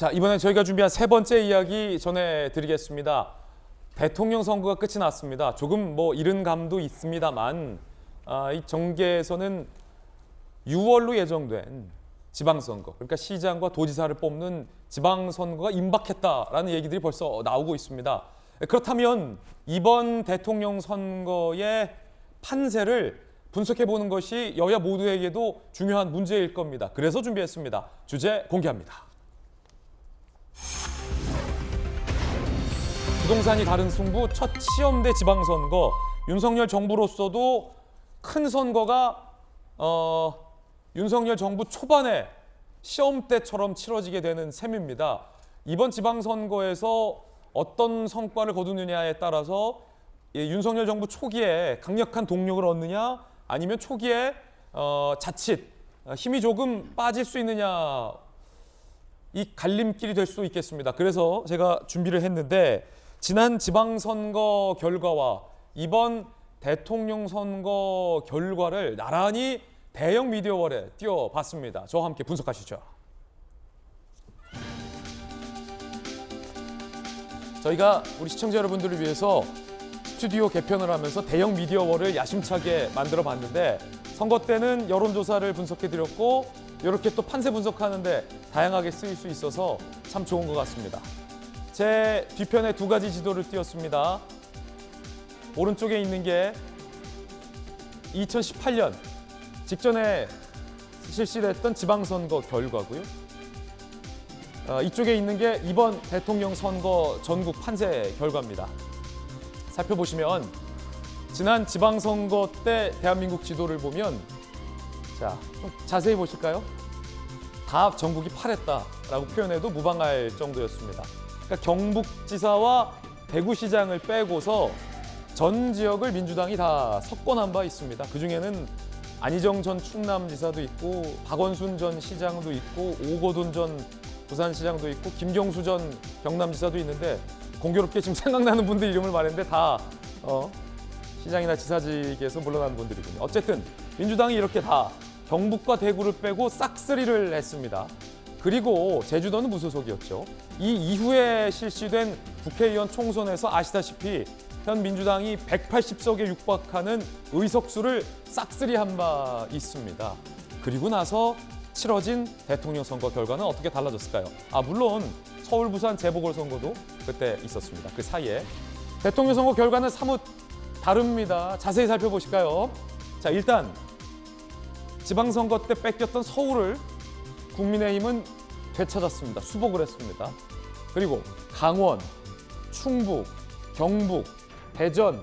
자, 이번에 저희가 준비한 세 번째 이야기 전해드리겠습니다. 대통령 선거가 끝이 났습니다. 조금 이른 감도 있습니다만 이 정계에서는 6월로 예정된 지방선거, 그러니까 시장과 도지사를 뽑는 지방선거가 임박했다라는 얘기들이 벌써 나오고 있습니다. 그렇다면 이번 대통령 선거의 판세를 분석해보는 것이 여야 모두에게도 중요한 문제일 겁니다. 그래서 준비했습니다. 주제 공개합니다. 부동산이 다른 승부 첫 시험대 지방선거. 윤석열 정부로서도 큰 선거가 윤석열 정부 초반에 시험 때처럼 치러지게 되는 셈입니다. 이번 지방선거에서 어떤 성과를 거두느냐에 따라서 윤석열 정부 초기에 강력한 동력을 얻느냐 아니면 초기에 자칫 힘이 조금 빠질 수 있느냐, 이 갈림길이 될 수 있겠습니다. 그래서 제가 준비를 했는데 지난 지방선거 결과와 이번 대통령 선거 결과를 나란히 대형 미디어월에 띄워봤습니다. 저와 함께 분석하시죠. 저희가 우리 시청자 여러분들을 위해서 스튜디오 개편을 하면서 대형 미디어월을 야심차게 만들어 봤는데 선거 때는 여론조사를 분석해드렸고 이렇게 또 판세 분석하는데 다양하게 쓰일 수 있어서 참 좋은 것 같습니다. 제 뒤편에 두 가지 지도를 띄웠습니다. 오른쪽에 있는 게 2018년 직전에 실시됐던 지방선거 결과고요. 이쪽에 있는 게 이번 대통령 선거 전국 판세 결과입니다. 살펴보시면 지난 지방선거 때 대한민국 지도를 보면 자, 좀 자세히 보실까요? 다 전국이 파랬다라고 표현해도 무방할 정도였습니다. 그러니까 경북지사와 대구시장을 빼고서 전 지역을 민주당이 다 석권한 바 있습니다. 그중에는 안희정 전 충남지사도 있고 박원순 전 시장도 있고 오거돈 전 부산시장도 있고 김경수 전 경남지사도 있는데 공교롭게 지금 생각나는 분들 이름을 말했는데 다 시장이나 지사직에서 물러난 분들이군요. 어쨌든 민주당이 이렇게 다 경북과 대구를 빼고 싹쓸이를 했습니다. 그리고 제주도는 무소속이었죠. 이 이후에 실시된 국회의원 총선에서 아시다시피 현 민주당이 180석에 육박하는 의석수를 싹쓸이한 바 있습니다. 그리고 나서 치러진 대통령 선거 결과는 어떻게 달라졌을까요? 물론 서울, 부산 재보궐선거도 그때 있었습니다. 그 사이에 대통령 선거 결과는 사뭇 다릅니다. 자세히 살펴보실까요? 자, 일단 지방선거 때 뺏겼던 서울을 국민의힘은 되찾았습니다. 수복을 했습니다. 그리고 강원, 충북, 경북, 대전,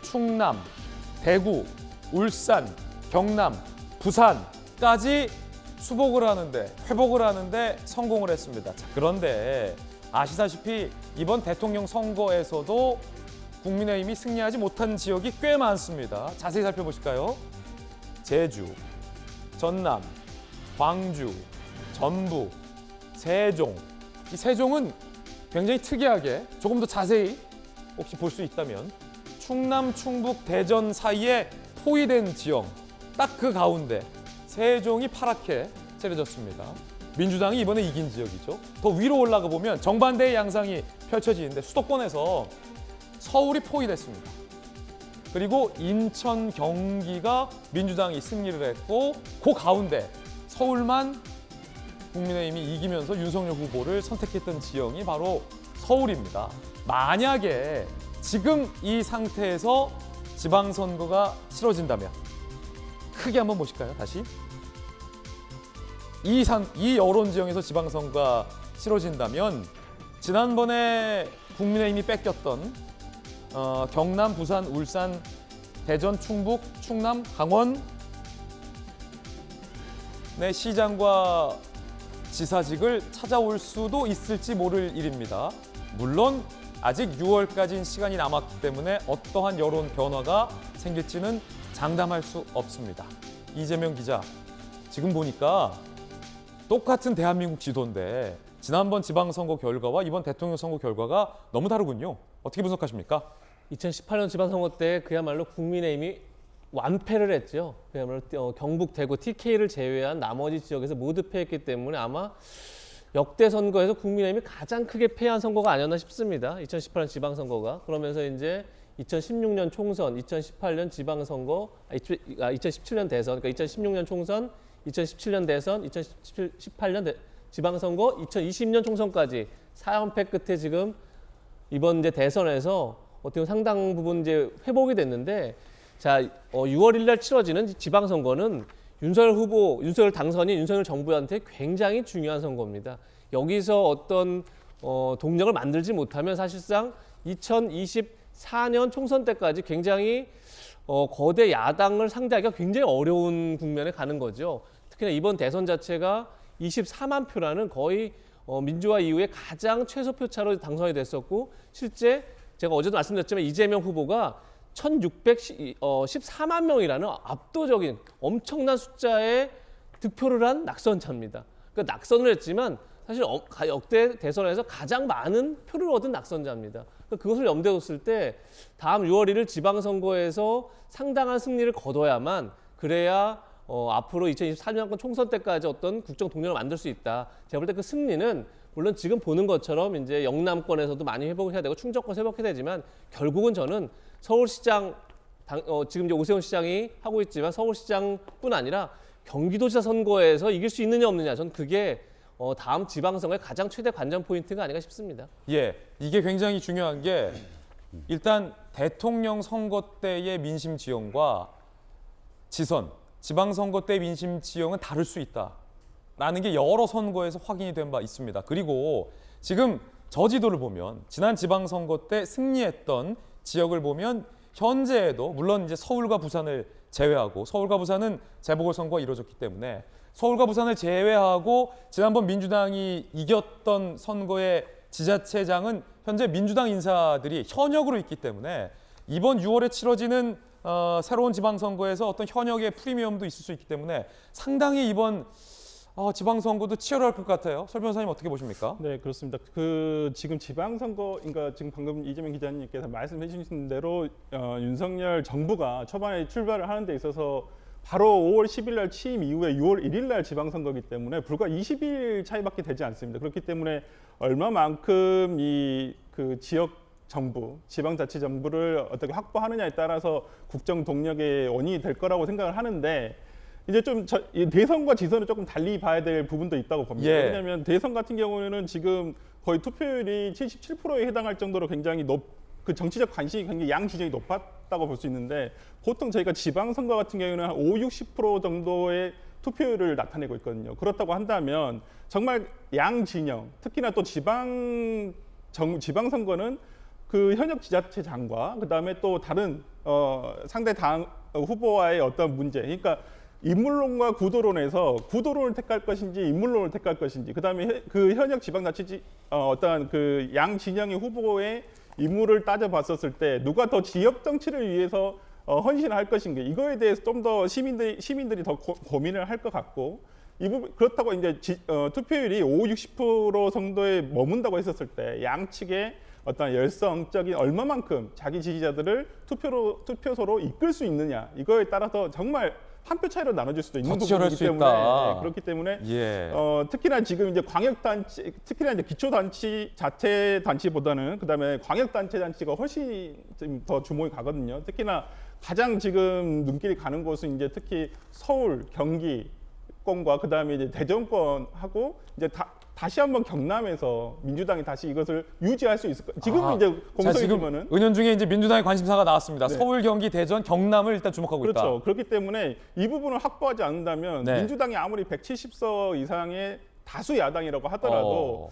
충남, 대구, 울산, 경남, 부산까지 수복을 하는데, 회복을 하는데 성공을 했습니다. 자, 그런데 아시다시피 이번 대통령 선거에서도 국민의힘이 승리하지 못한 지역이 꽤 많습니다. 자세히 살펴보실까요? 제주, 전남, 광주, 전북, 세종. 이 세종은 굉장히 특이하게 조금 더 자세히 혹시 볼 수 있다면 충남, 충북, 대전 사이에 포위된 지역, 딱 그 가운데 세종이 파랗게 칠해졌습니다. 민주당이 이번에 이긴 지역이죠. 더 위로 올라가 보면 정반대의 양상이 펼쳐지는데 수도권에서 서울이 포위됐습니다. 그리고 인천, 경기가 민주당이 승리를 했고 그 가운데 서울만 국민의힘이 이기면서 윤석열 후보를 선택했던 지역이 바로 서울입니다. 만약에 지금 이 상태에서 지방선거가 치러진다면 크게 한번 보실까요? 다시 이 여론 지형에서 지방선거가 치러진다면 지난번에 국민의힘이 뺏겼던 경남, 부산, 울산, 대전, 충북, 충남, 강원 내 시장과 지사직을 찾아올 수도 있을지 모를 일입니다. 물론 아직 6월까지는 시간이 남았기 때문에 어떠한 여론 변화가 생길지는 장담할 수 없습니다. 이재명 기자, 지금 보니까 똑같은 대한민국 지도인데 지난번 지방선거 결과와 이번 대통령 선거 결과가 너무 다르군요. 어떻게 분석하십니까? 2018년 지방선거 때 그야말로 국민의힘이 완패를 했죠. 그야말로 경북, 대구, TK를 제외한 나머지 지역에서 모두 패했기 때문에 아마 역대 선거에서 국민의힘이 가장 크게 패한 선거가 아니었나 싶습니다. 2018년 지방선거가. 그러면서 이제 2016년 총선, 2018년 지방선거, 2017년 대선, 그러니까 2016년 총선, 2017년 대선, 2018년 지방선거, 2020년 총선까지 4연패 끝에 지금 이번 이제 대선에서 어떻게 보면 상당 부분 이제 회복이 됐는데, 자, 6월 1일 날 치러지는 지방선거는 윤석열 당선인 윤석열 정부한테 굉장히 중요한 선거입니다. 여기서 어떤 동력을 만들지 못하면 사실상 2024년 총선 때까지 굉장히 거대 야당을 상대하기가 굉장히 어려운 국면에 가는 거죠. 특히나 이번 대선 자체가 24만 표라는 거의 민주화 이후에 가장 최소표 차로 당선이 됐었고, 실제 제가 어제도 말씀드렸지만 이재명 후보가 1,614만 명이라는 압도적인 엄청난 숫자의 득표를 한 낙선자입니다. 그러니까 낙선을 했지만 사실 역대 대선에서 가장 많은 표를 얻은 낙선자입니다. 그러니까 그것을 염두에 뒀을 때 다음 6월 1일 지방선거에서 상당한 승리를 거둬야만, 그래야 앞으로 2024년 총선 때까지 어떤 국정 동력을 만들 수 있다. 제가 볼 때 그 승리는 물론 지금 보는 것처럼 이제 영남권에서도 많이 회복을 해야 되고 충청권 회복해야 되지만, 결국은 저는 서울시장 지금 이제 오세훈 시장이 하고 있지만 서울시장뿐 아니라 경기도지사 선거에서 이길 수 있느냐 없느냐, 저는 그게 다음 지방선거의 가장 최대 관전 포인트가 아닌가 싶습니다. 예, 이게 굉장히 중요한 게 일단 대통령 선거 때의 민심 지형과 지방선거 때 민심 지형은 다를 수 있다라는 게 여러 선거에서 확인이 된 바 있습니다. 그리고 지금 저 지도를 보면 지난 지방선거 때 승리했던 지역을 보면 현재에도 물론 이제 서울과 부산을 제외하고, 서울과 부산은 재보궐선거가 이루어졌기 때문에 서울과 부산을 제외하고 지난번 민주당이 이겼던 선거의 지자체장은 현재 민주당 인사들이 현역으로 있기 때문에 이번 6월에 치러지는 새로운 지방선거에서 어떤 현역의 프리미엄도 있을 수 있기 때문에 상당히 이번 지방선거도 치열할 것 같아요. 설 변호사님 어떻게 보십니까? 네, 그렇습니다. 지금 지방선거, 그러니까 지금 방금 이재명 기자님께서 말씀해 주신 대로 윤석열 정부가 초반에 출발을 하는 데 있어서 바로 5월 10일 날 취임 이후에 6월 1일 날 지방선거이기 때문에 불과 20일 차이밖에 되지 않습니다. 그렇기 때문에 얼마만큼 그 지역 정부, 지방자치정부를 어떻게 확보하느냐에 따라서 국정 동력의 원인이 될 거라고 생각을 하는데, 이제 좀 대선과 지선을 조금 달리 봐야 될 부분도 있다고 봅니다. 예. 왜냐하면 대선 같은 경우에는 지금 거의 투표율이 77%에 해당할 정도로 굉장히 그 정치적 관심이 굉장히 양 지정이 높았다고 볼 수 있는데, 보통 저희가 지방선거 같은 경우에는 한 50-60% 정도의 투표율을 나타내고 있거든요. 그렇다고 한다면 정말 양 진영, 특히나 또 지방선거는 그 현역 지자체장과 그다음에 또 다른 상대 당 후보와의 어떤 문제, 그러니까 인물론과 구도론에서 구도론을 택할 것인지 인물론을 택할 것인지, 그다음에 그 현역 지방자치 어떤 그 양 진영의 후보의 인물을 따져봤었을 때 누가 더 지역 정치를 위해서 헌신할 것인가, 이거에 대해서 좀 더 시민들이 더 고민을 할 것 같고, 이 부분 그렇다고 이제 투표율이 50-60% 정도에 머문다고 했었을 때 양측의 어떤 열성적인 얼마만큼 자기 지지자들을 투표소로 이끌 수 있느냐, 이거에 따라서 정말 한 표 차이로 나눠질 수도 있는 부분이기 때문에, 그렇기 때문에 예. 특히나 지금 이제 광역단체, 특히나 이제 기초단체 자체단체보다는 그다음에 광역단체가 훨씬 더 주목이 가거든요. 특히나 가장 지금 눈길이 가는 곳은 이제 특히 서울, 경기권과 그다음에 이제 대전권하고 이제 다시 한번 경남에서 민주당이 다시 이것을 유지할 수 있을까? 지금은 이제 공석이지만은 은연중에 이제 민주당의 관심사가 나왔습니다. 네. 서울, 경기, 대전, 경남을 일단 주목하고 있다. 그렇죠. 그렇기 때문에 이 부분을 확보하지 않는다면 네. 민주당이 아무리 170석 이상의 다수 야당이라고 하더라도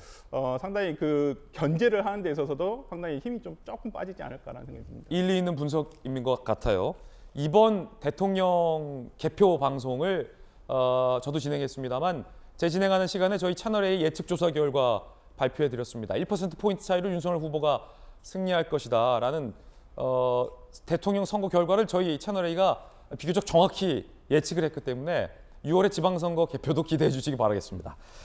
상당히 그 견제를 하는 데 있어서도 상당히 힘이 조금 빠지지 않을까라는 생각이 듭니다. 일리 있는 분석인 것 같아요. 이번 대통령 개표 방송을 저도 진행했습니다만, 재진행하는 시간에 저희 채널A 예측조사 결과 발표해드렸습니다. 1%포인트 차이로 윤석열 후보가 승리할 것이다 라는 대통령 선거 결과를 저희 채널A가 비교적 정확히 예측을 했기 때문에 6월의 지방선거 개표도 기대해 주시기 바라겠습니다.